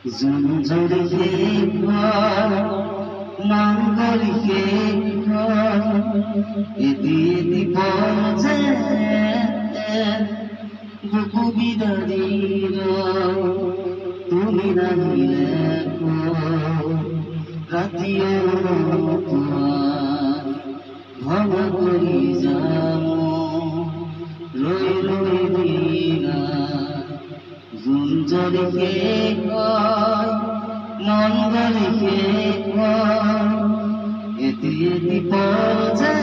জঞ্জরিকে মঙ্গলিকে এদি বলছে বুকু বিদারীর তুমি নাহিলে রাতিও তোমার ভঙা করি যাম রই রই দিনা জঞ্জরিকে মঙ্গলিকে এদি বলছে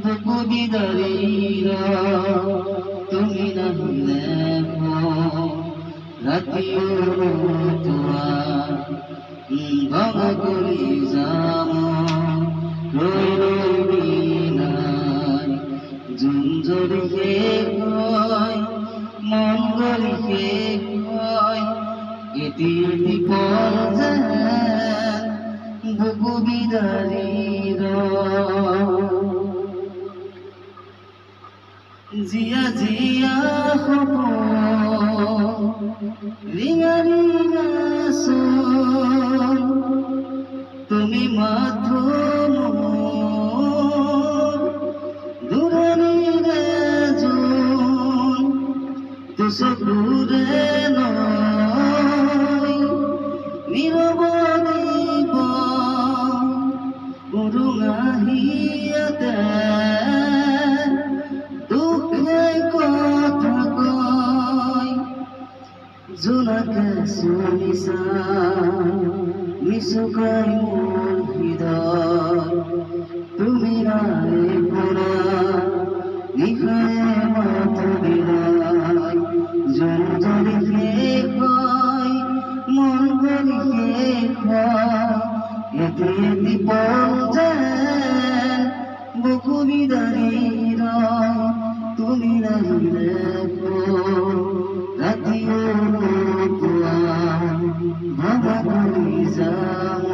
বুকু বিদারীর তুমি নাহিলে রাতিও তোমার ভঙা করি যাম রই রই দিনাই জঞ্জরিকে মঙ্গলিকে এটি বলছে বুকু বিদারীর জিয়া জিয়া হব রিঙা রিঙা সোল তুমি মাথো দূরে জোন দুসকুরে নয় নিরবদিব উরুঙাহিয়াতে দুঃখে কথা কয় জোনাকে শুনিছা মিশুকাই মোর হৃদয় তুমি নাই পড়া নিখায় মাথা দিলাই জঞ্জরিকে কয় মঙ্গলিকে কয় এদি বলছে বুকু বিদারীর তুমি নাহিলে রাতিও তোমার ভঙা করি যাম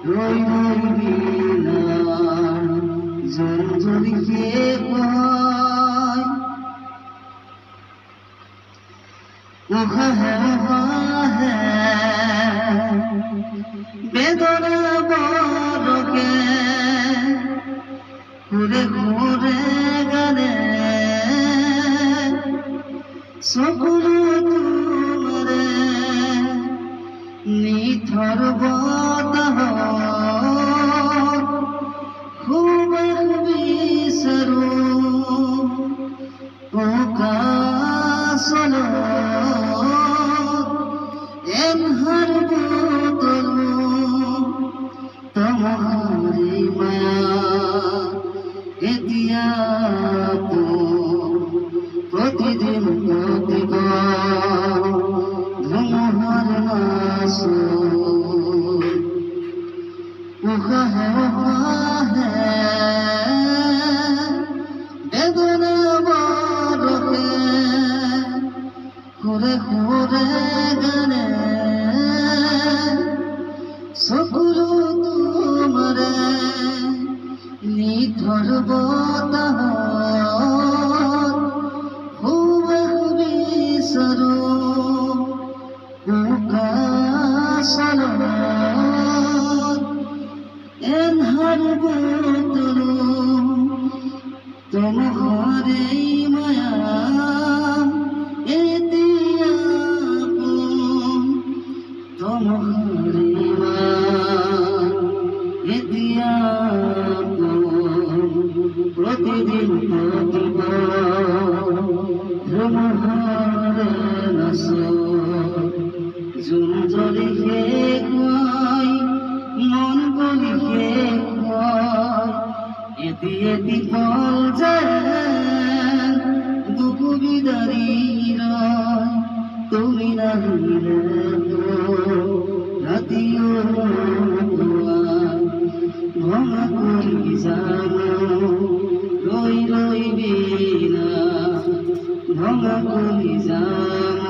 রই রই দিনাই জঞ্জরিকে কয় উহা হে বেদনা বড়কে ঘুরে ঘুরে গানে সকলো তোমারে নিথর বতাহ খুব বিচাৰো প্রকাশন এনহার বদলো তোমারি মায়া এতিয়া প্রতিদিন প্রতিবার ধুমহার নাশ উহা হে বেদনা বড়কে ঘুরে ঘুরে গানে সকলো তোমারে নিথর বতাহ খুব বিচাৰো প্রকাশন এনহার বদলো তোমারে মায়া এতিয়া তোমারে মায়া এতিয়া প্রতিদিন প্রতিবার নাশ জঞ্জরিকে কয় মঙ্গলিকে কয় এদি বলছে বুকু বিদারীর তুমি নাহিলে রাতিও তোমার ভঙা করি যাম রই রই বিনা ভঙা করি যাম